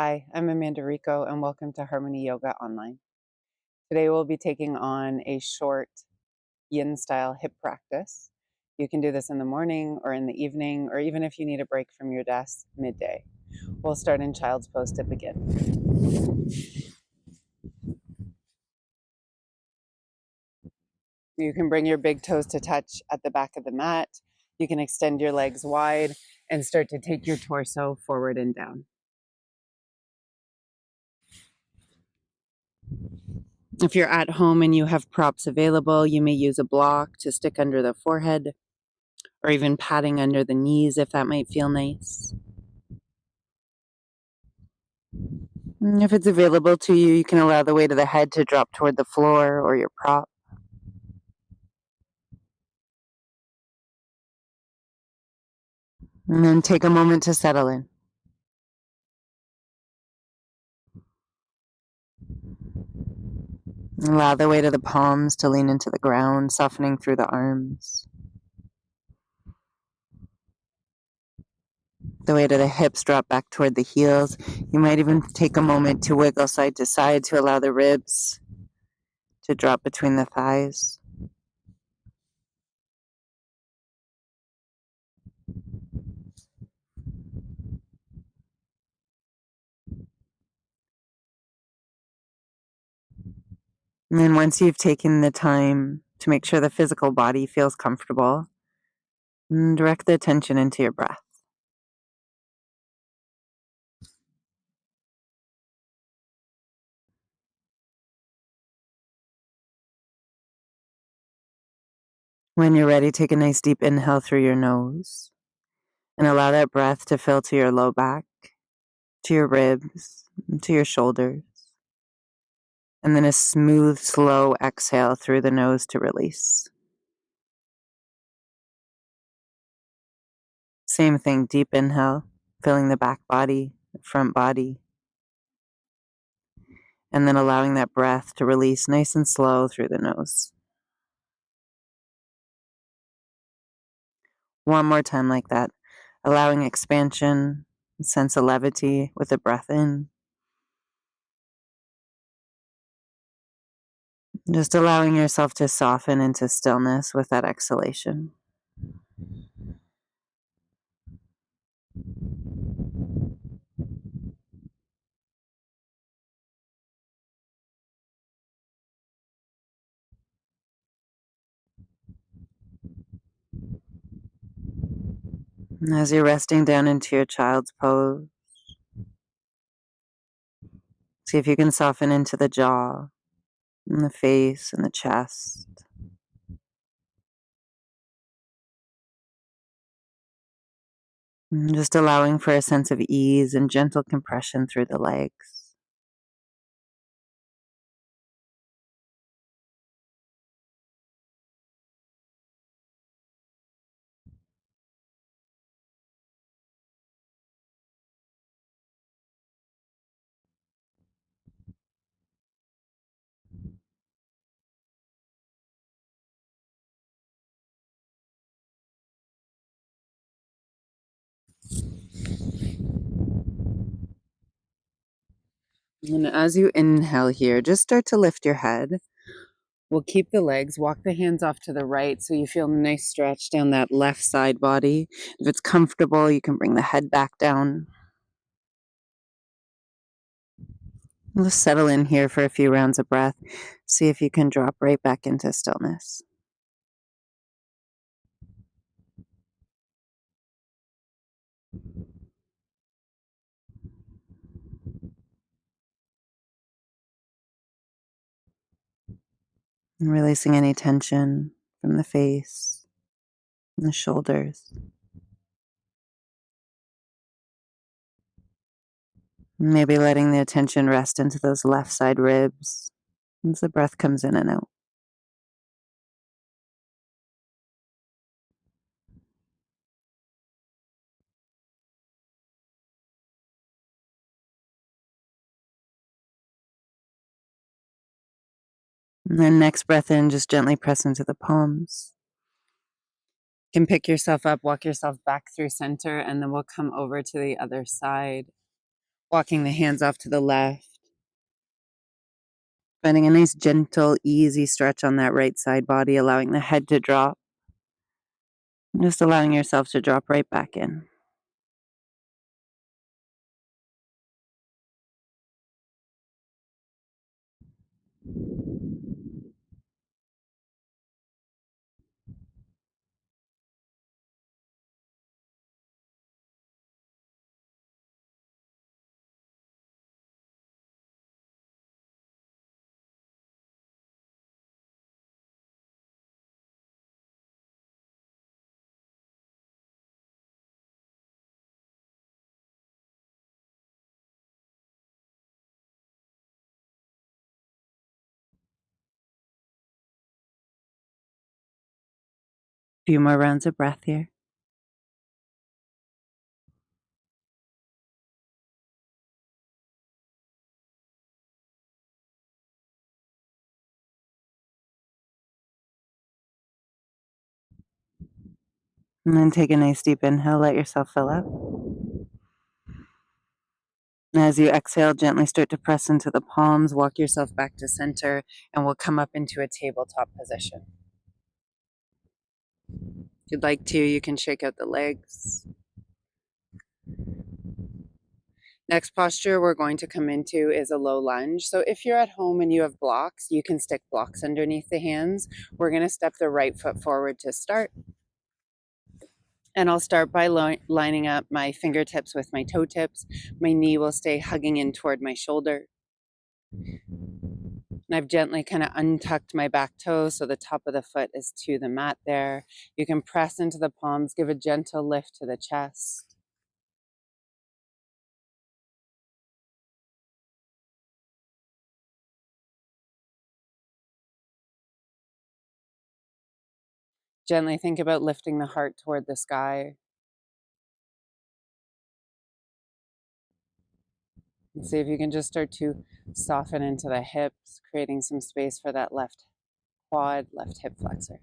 Hi, I'm Amanda Rico, and welcome to Harmony Yoga Online. Today we'll be taking on a short yin style hip practice. You can do this in the morning or in the evening, or even if you need a break from your desk midday. We'll start in child's pose to begin. You can bring your big toes to touch at the back of the mat. You can extend your legs wide and start to take your torso forward and down. If you're at home and you have props available, you may use a block to stick under the forehead or even padding under the knees if that might feel nice. If it's available to you, you can allow the weight of the head to drop toward the floor or your prop. And then take a moment to settle in. Allow the weight of the palms to lean into the ground, softening through the arms. The weight of the hips drop back toward the heels. You might even take a moment to wiggle side to side to allow the ribs to drop between the thighs. And then once you've taken the time to make sure the physical body feels comfortable, direct the attention into your breath. When you're ready, take a nice deep inhale through your nose and allow that breath to fill to your low back, to your ribs, to your shoulders. And then a smooth, slow exhale through the nose to release. Same thing, deep inhale, filling the back body, the front body, and then allowing that breath to release nice and slow through the nose. One more time like that, allowing expansion, a sense of levity with the breath in. Just allowing yourself to soften into stillness with that exhalation. And as you're resting down into your child's pose, see if you can soften into the jaw, and the face, and the chest. And just allowing for a sense of ease and gentle compression through the legs. And as you inhale here, just start to lift your head. We'll keep the legs, walk the hands off to the right so you feel a nice stretch down that left side body. If it's comfortable, you can bring the head back down. Just settle in here for a few rounds of breath. See if you can drop right back into stillness. And releasing any tension from the face and the shoulders. Maybe letting the attention rest into those left side ribs as the breath comes in and out. And then next breath in, just gently press into the palms. You can pick yourself up, walk yourself back through center, and then we'll come over to the other side. Walking the hands off to the left. Finding a nice, gentle, easy stretch on that right side body, allowing the head to drop. Just allowing yourself to drop right back in. Few more rounds of breath here. And then take a nice deep inhale, let yourself fill up. And as you exhale, gently start to press into the palms, walk yourself back to center, and we'll come up into a tabletop position. If you'd like to, you can shake out the legs. Next posture we're going to come into is a low lunge. So if you're at home and you have blocks, you can stick blocks underneath the hands. We're going to step the right foot forward to start. And I'll start by lining up my fingertips with my toe tips. My knee will stay hugging in toward my shoulder. And I've gently kind of untucked my back toe so the top of the foot is to the mat there. You can press into the palms, give a gentle lift to the chest. Gently think about lifting the heart toward the sky. And see if you can just start to soften into the hips, creating some space for that left quad, left hip flexor.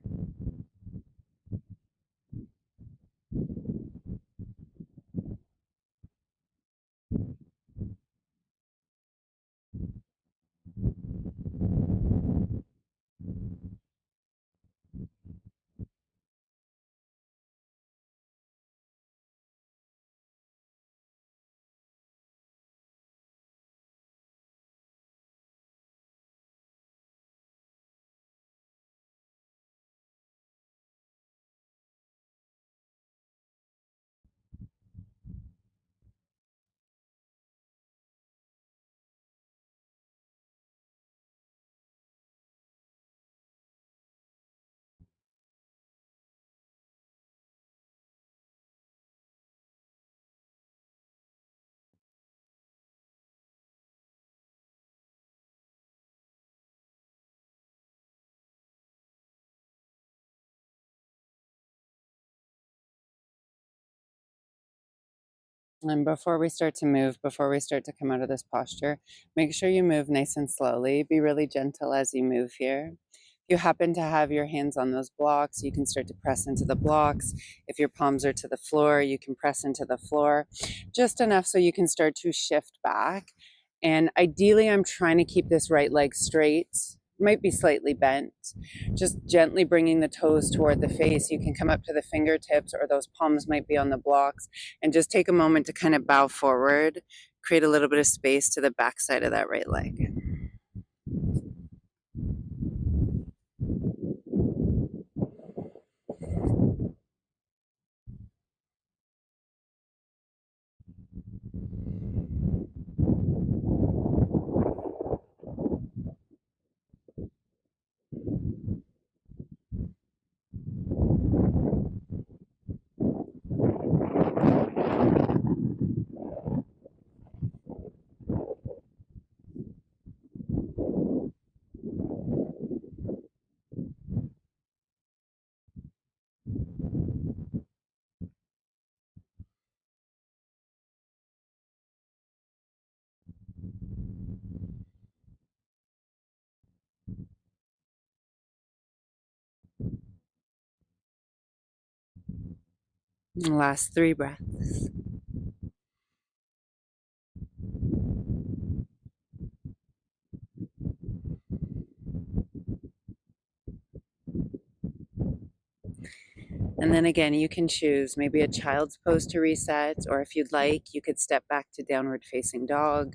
And before we start to move, before we start to come out of this posture, make sure you move nice and slowly. Be really gentle as you move here. If you happen to have your hands on those blocks, you can start to press into the blocks. If your palms are to the floor, you can press into the floor, just enough so you can start to shift back. And ideally, I'm trying to keep this right leg straight. Might be slightly bent. Just gently bringing the toes toward the face. You can come up to the fingertips, or those palms might be on the blocks, and just take a moment to kind of bow forward, create a little bit of space to the back side of that right leg. Last 3 breaths. And then again, you can choose maybe a child's pose to reset, or if you'd like, you could step back to downward facing dog.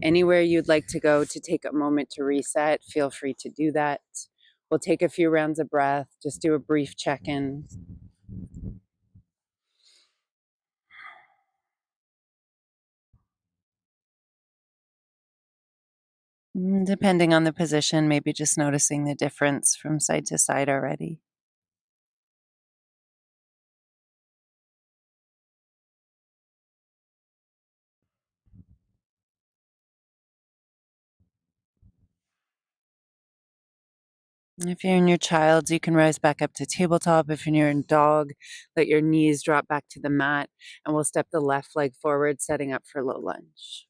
Anywhere you'd like to go to take a moment to reset, feel free to do that. We'll take a few rounds of breath, just do a brief check in. Depending on the position, maybe just noticing the difference from side to side already. If you're in your child's, you can rise back up to tabletop. If you're in dog, let your knees drop back to the mat, and we'll step the left leg forward, setting up for low lunge.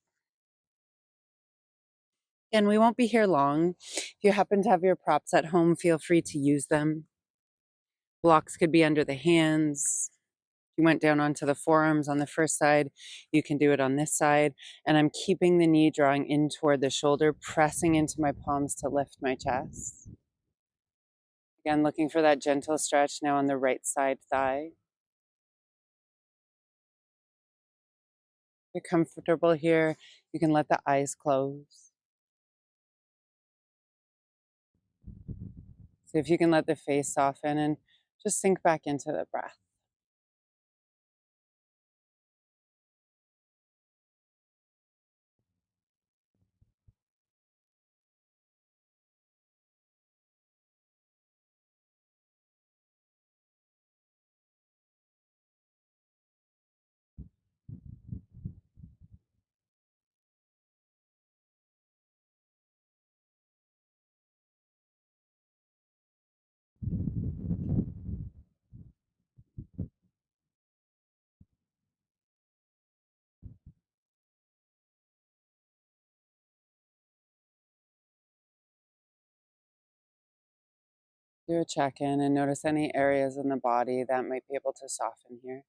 And we won't be here long. If you happen to have your props at home, feel free to use them. Blocks could be under the hands. You went down onto the forearms on the first side, you can do it on this side. And I'm keeping the knee drawing in toward the shoulder, pressing into my palms to lift my chest. Again, looking for that gentle stretch now on the right side thigh. If you're comfortable here, you can let the eyes close. See if you can let the face soften and just sink back into the breath. Do a check in and notice any areas in the body that might be able to soften here.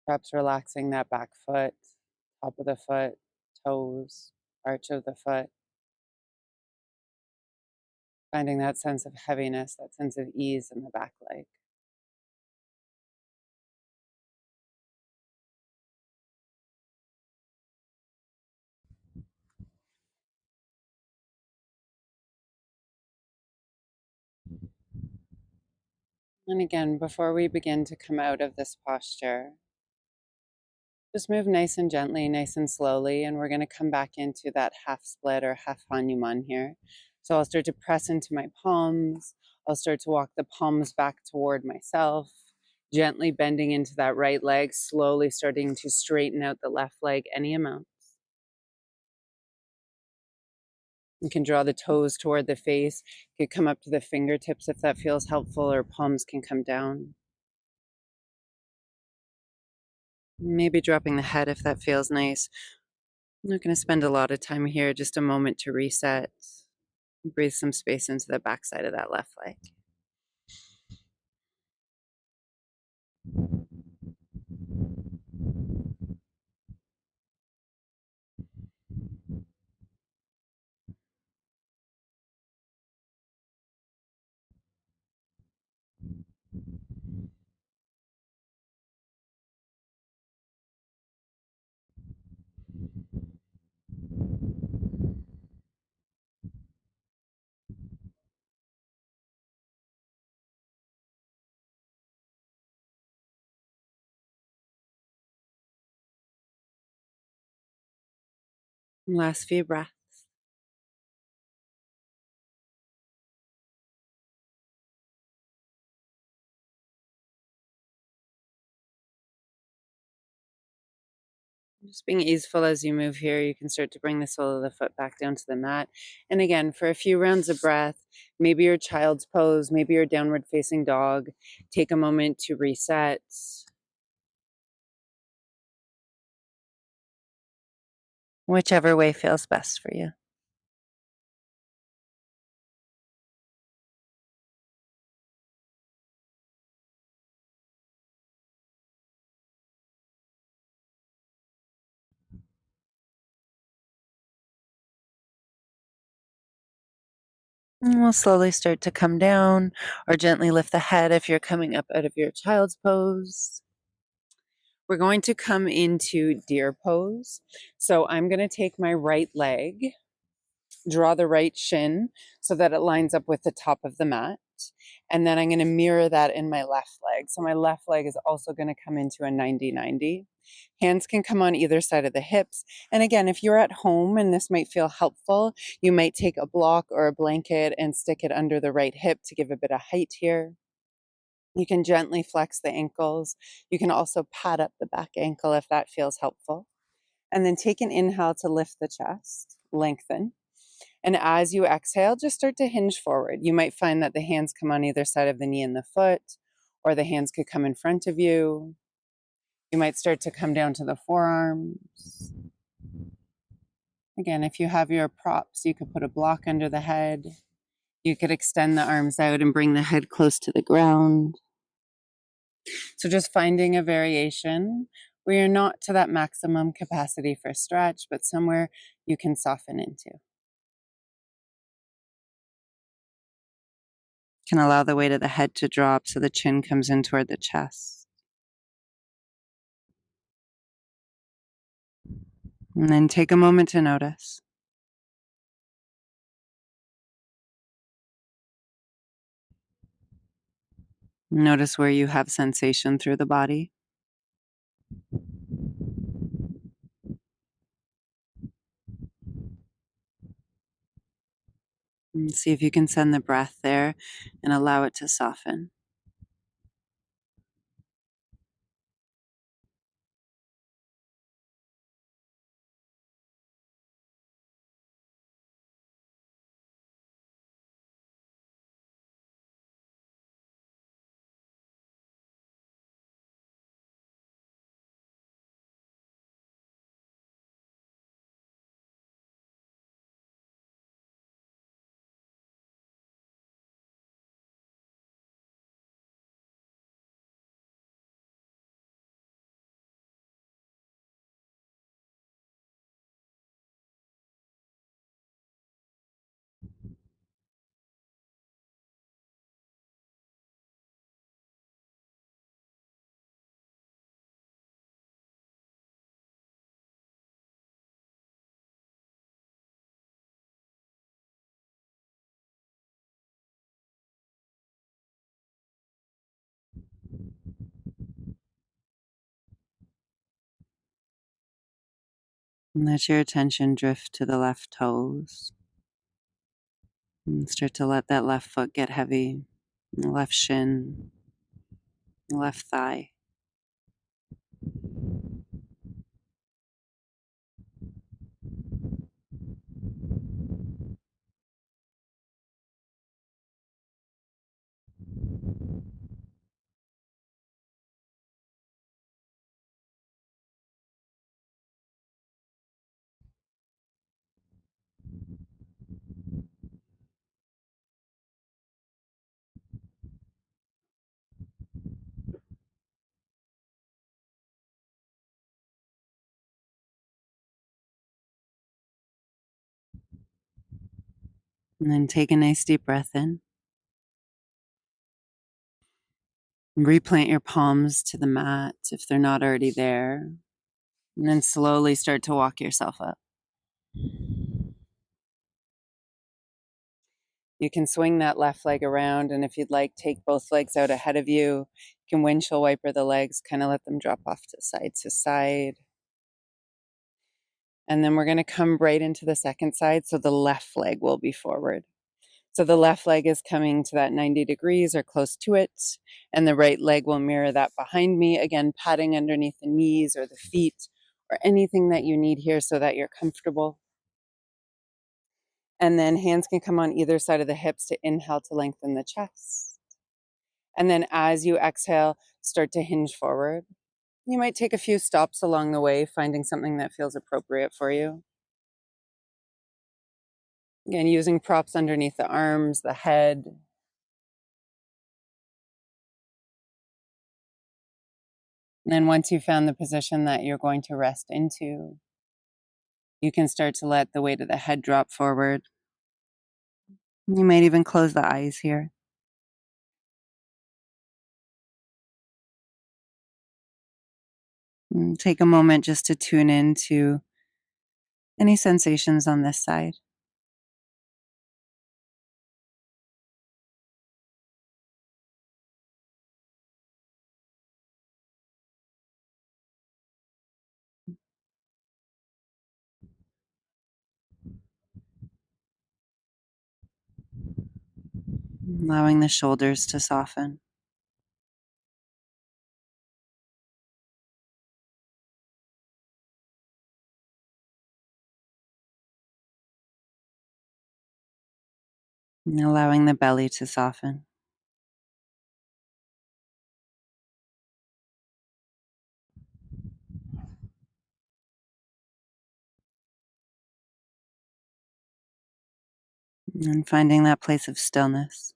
Perhaps relaxing that back foot, top of the foot, toes, arch of the foot. Finding that sense of heaviness, that sense of ease in the back leg. And again, before we begin to come out of this posture, just move nice and gently, nice and slowly, and we're going to come back into that half split or half Hanuman here. So I'll start to press into my palms. I'll start to walk the palms back toward myself, gently bending into that right leg, slowly starting to straighten out the left leg any amount. You can draw the toes toward the face. You could come up to the fingertips if that feels helpful, or palms can come down. Maybe dropping the head if that feels nice. I'm not going to spend a lot of time here, just a moment to reset. Breathe some space into the backside of that left leg. Last few breaths. Just being easeful as you move here, you can start to bring the sole of the foot back down to the mat. And again, for a few rounds of breath, maybe your child's pose, maybe your downward facing dog, take a moment to reset. Whichever way feels best for you. And we'll slowly start to come down or gently lift the head if you're coming up out of your child's pose. We're going to come into deer pose. So I'm going to take my right leg, draw the right shin so that it lines up with the top of the mat. And then I'm going to mirror that in my left leg. So my left leg is also going to come into a 90-90. Hands can come on either side of the hips. And again, if you're at home and this might feel helpful, you might take a block or a blanket and stick it under the right hip to give a bit of height here. You can gently flex the ankles. You can also pad up the back ankle if that feels helpful. And then take an inhale to lift the chest, lengthen. And as you exhale, just start to hinge forward. You might find that the hands come on either side of the knee and the foot, or the hands could come in front of you. You might start to come down to the forearms. Again, if you have your props, you could put a block under the head. You could extend the arms out and bring the head close to the ground. So just finding a variation where you're not to that maximum capacity for stretch, but somewhere you can soften into. Can allow the weight of the head to drop so the chin comes in toward the chest. And then take a moment to notice. Notice where you have sensation through the body. And see if you can send the breath there and allow it to soften. And let your attention drift to the left toes. And start to let that left foot get heavy, the left shin, the left thigh. And then take a nice deep breath in. Replant your palms to the mat if they're not already there. And then slowly start to walk yourself up. You can swing that left leg around, and if you'd like, take both legs out ahead of you. You can windshield wiper the legs, kind of let them drop off to side. And then we're going to come right into the second side, so the left leg will be forward. So the left leg is coming to that 90 degrees or close to it, and the right leg will mirror that behind me. Again, patting underneath the knees or the feet or anything that you need here so that you're comfortable. And then hands can come on either side of the hips to inhale to lengthen the chest. And then as you exhale, start to hinge forward. You might take a few stops along the way, finding something that feels appropriate for you. Again, using props underneath the arms, the head. And then once you've found the position that you're going to rest into, you can start to let the weight of the head drop forward. You might even close the eyes here. And take a moment just to tune in to any sensations on this side. Allowing the shoulders to soften. And allowing the belly to soften. And finding that place of stillness.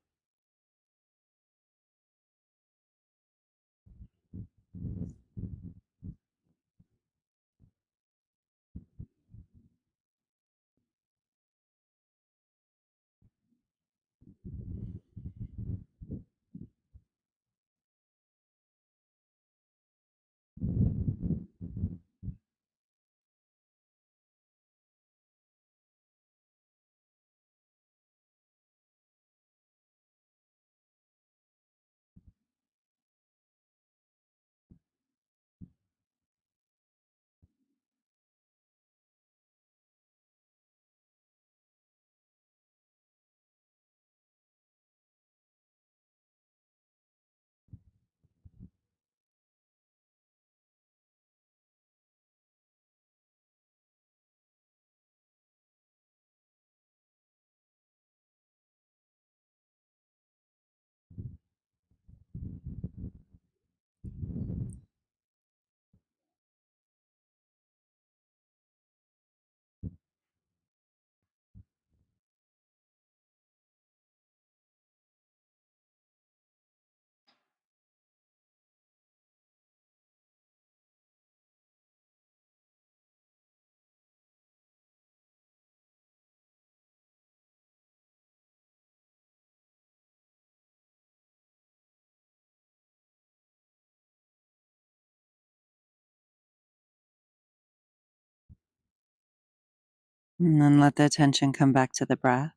And then let the attention come back to the breath.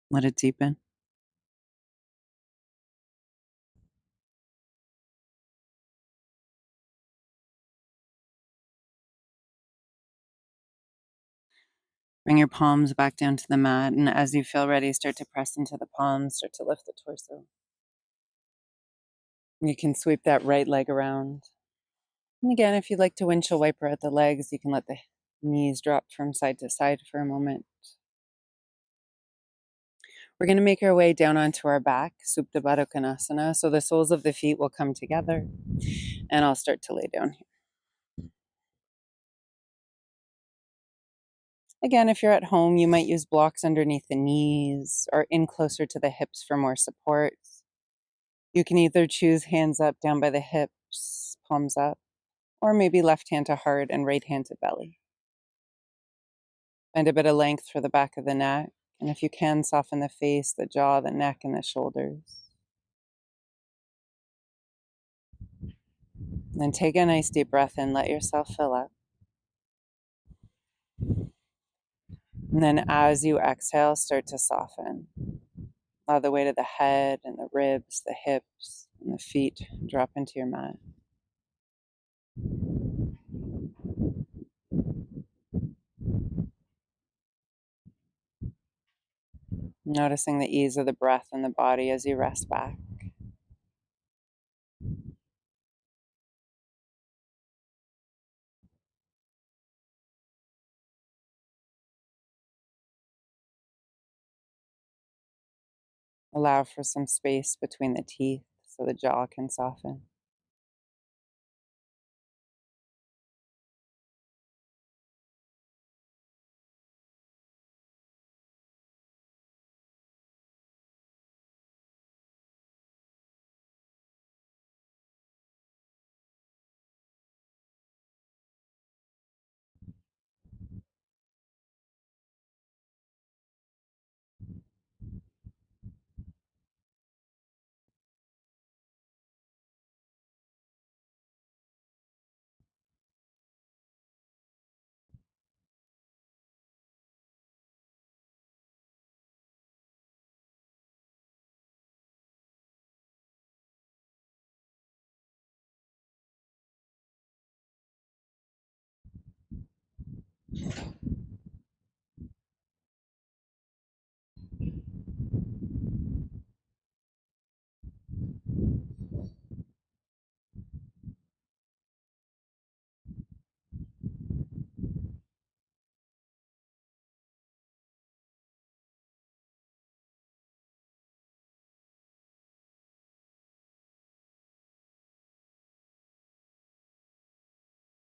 Let it deepen. Bring your palms back down to the mat. And as you feel ready, start to press into the palms, start to lift the torso. You can sweep that right leg around. And again, if you'd like to windshield wiper at the legs, you can let the knees drop from side to side for a moment. We're going to make our way down onto our back, Supta Baddha Konasana. So the soles of the feet will come together, and I'll start to lay down here. Again, if you're at home, you might use blocks underneath the knees or in closer to the hips for more support. You can either choose hands up down by the hips, palms up, or maybe left hand to heart and right hand to belly. Find a bit of length for the back of the neck. And if you can, soften the face, the jaw, the neck, and the shoulders. Then take a nice deep breath in, let yourself fill up. And then as you exhale, start to soften. Allow the weight of the head and the ribs, the hips, and the feet drop into your mat. Noticing the ease of the breath in the body as you rest back. Allow for some space between the teeth so the jaw can soften.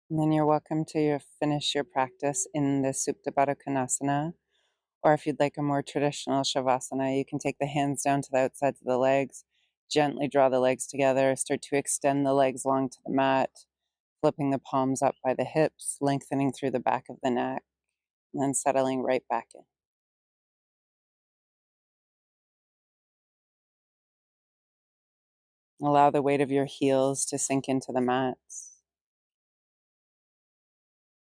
And then you're welcome to finish your practice in the Supta Baddha Konasana. Or if you'd like a more traditional Shavasana, you can take the hands down to the outsides of the legs, gently draw the legs together, start to extend the legs long to the mat, flipping the palms up by the hips, lengthening through the back of the neck, and then settling right back in. Allow the weight of your heels to sink into the mats,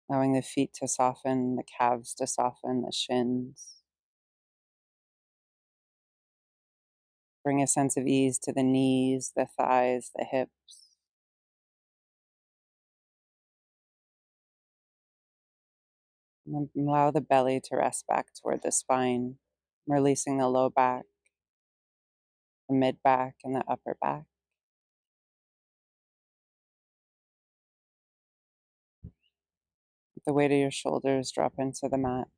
allowing the feet to soften, the calves to soften, the shins. Bring a sense of ease to the knees, the thighs, the hips. And allow the belly to rest back toward the spine, releasing the low back, the mid back, and the upper back. The weight of your shoulders drop into the mat.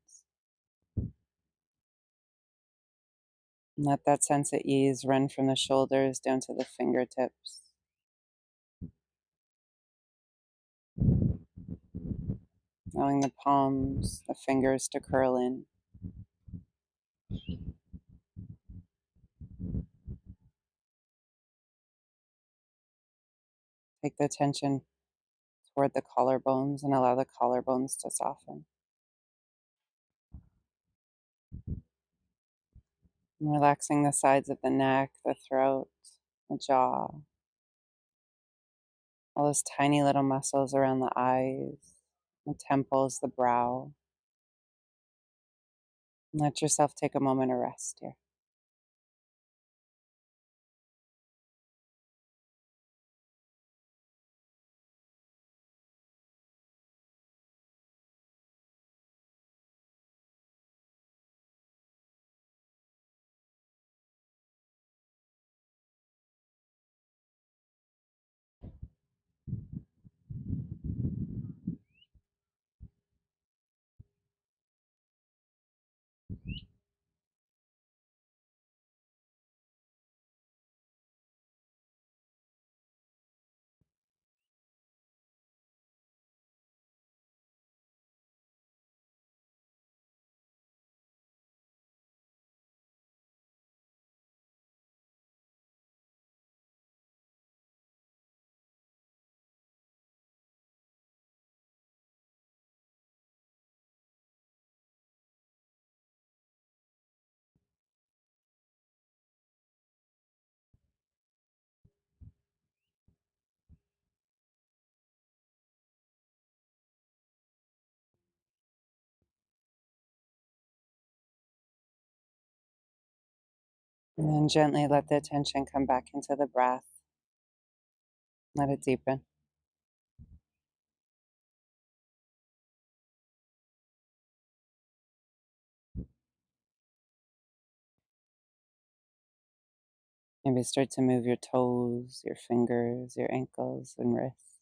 And let that sense of ease run from the shoulders down to the fingertips. Allowing the palms, the fingers to curl in. Take the attention toward the collarbones and allow the collarbones to soften. And relaxing the sides of the neck, the throat, the jaw, all those tiny little muscles around the eyes, the temples, the brow. And let yourself take a moment of rest here. And then gently let the attention come back into the breath. Let it deepen. Maybe start to move your toes, your fingers, your ankles, and wrists.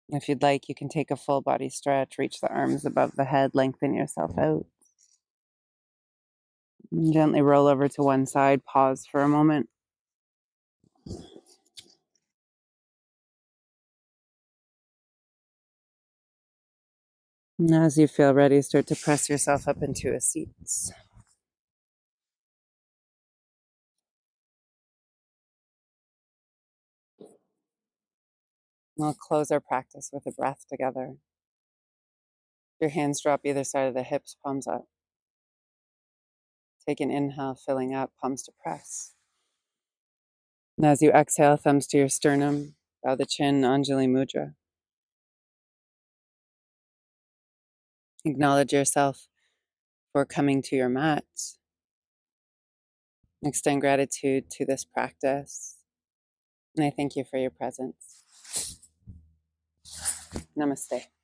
If you'd like, you can take a full body stretch, reach the arms above the head, lengthen yourself out. And gently roll over to one side, pause for a moment. And as you feel ready, start to press yourself up into a seat. We'll close our practice with a breath together. Your hands drop either side of the hips, palms up. Take an inhale, filling up, palms to press. And as you exhale, thumbs to your sternum, bow the chin, Anjali Mudra. Acknowledge yourself for coming to your mat. Extend gratitude to this practice. And I thank you for your presence. Namaste.